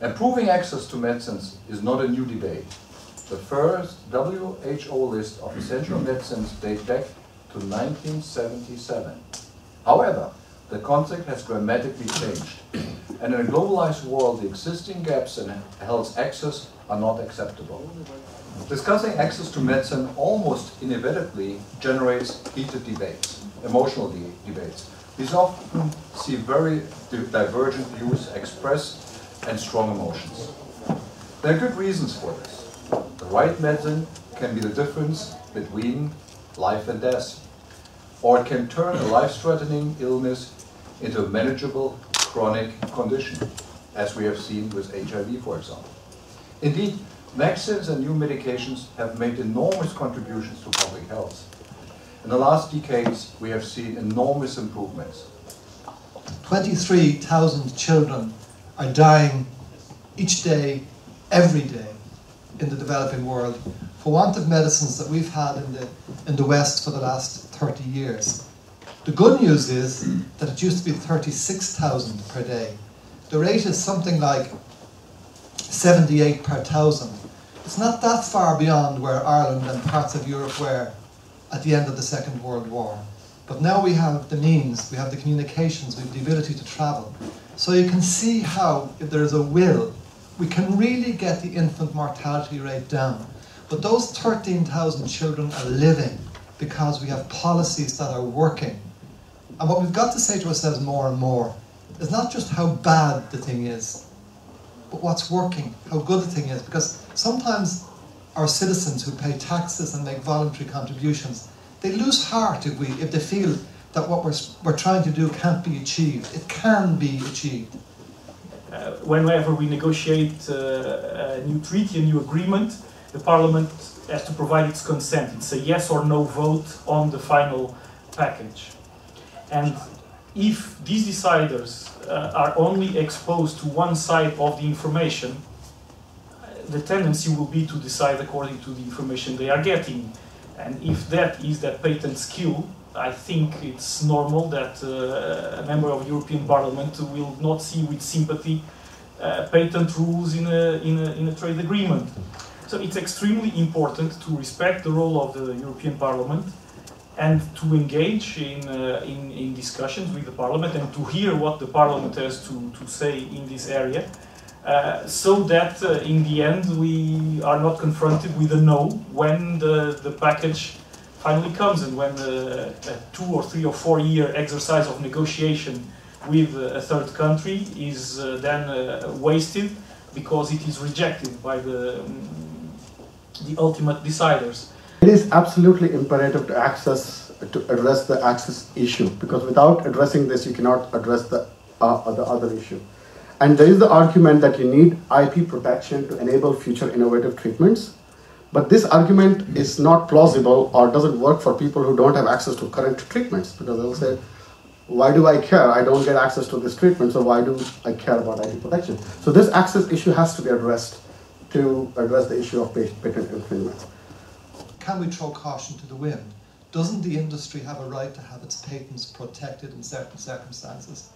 Improving access to medicines is not a new debate. The first WHO list of essential medicines dates back to 1977. However, the concept has dramatically changed, and in a globalized world, the existing gaps in health access are not acceptable. Discussing access to medicine almost inevitably generates heated debates, emotional debates. These often see very divergent views expressed and strong emotions. There are good reasons for this. The right medicine can be the difference between life and death, or it can turn a life-threatening illness into a manageable chronic condition, as we have seen with HIV, for example. Indeed, vaccines and new medications have made enormous contributions to public health. In the last decades, we have seen enormous improvements. 23,000 children are dying each day, every day, in the developing world for want of medicines that we've had in the West for the last 30 years. The good news is that it used to be 36,000 per day. The rate is something like 78 per thousand. It's not that far beyond where Ireland and parts of Europe were at the end of the Second World War. But now we have the means, we have the communications, we have the ability to travel. So you can see how, if there is a will, we can really get the infant mortality rate down. But those 13,000 children are living because we have policies that are working. And what we've got to say to ourselves more and more is not just how bad the thing is, but what's working, how good the thing is. Because sometimes our citizens who pay taxes and make voluntary contributions, they lose heart if they feel that what we're trying to do can't be achieved. It can be achieved. Whenever we negotiate a new treaty, a new agreement, the Parliament has to provide its consent. It's a yes or no vote on the final package. And if these deciders are only exposed to one side of the information, the tendency will be to decide according to the information they are getting. And if that is that patent skill, I think it's normal that a member of the European Parliament will not see with sympathy patent rules in a trade agreement. So it's extremely important to respect the role of the European Parliament and to engage in discussions with the Parliament and to hear what the Parliament has to say in this area, so that in the end we are not confronted with a no when the package finally comes, and when a 2 or 3 or 4 year exercise of negotiation with a third country is then wasted because it is rejected by the ultimate deciders. It is absolutely imperative to address the access issue, because without addressing this you cannot address the other issue. And there is the argument that you need IP protection to enable future innovative treatments. But this argument is not plausible or doesn't work for people who don't have access to current treatments, because they'll say, why do I care? I don't get access to this treatment, so why do I care about IP protection? So this access issue has to be addressed to address the issue of patent infringement. Can we throw caution to the wind? Doesn't the industry have a right to have its patents protected in certain circumstances?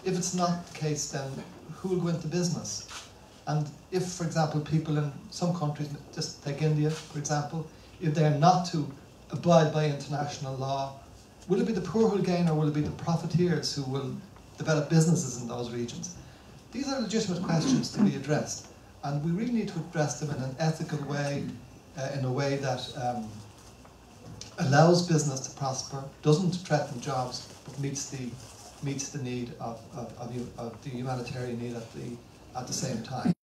If it's not the case, then who will go into business? And if, for example, people in some countries, just take India, for example, if they're not to abide by international law, will it be the poor who will gain, or will it be the profiteers who will develop businesses in those regions? These are legitimate questions to be addressed, and we really need to address them in an ethical way, in a way that allows business to prosper, doesn't threaten jobs, but meets the need of the humanitarian need at the same time.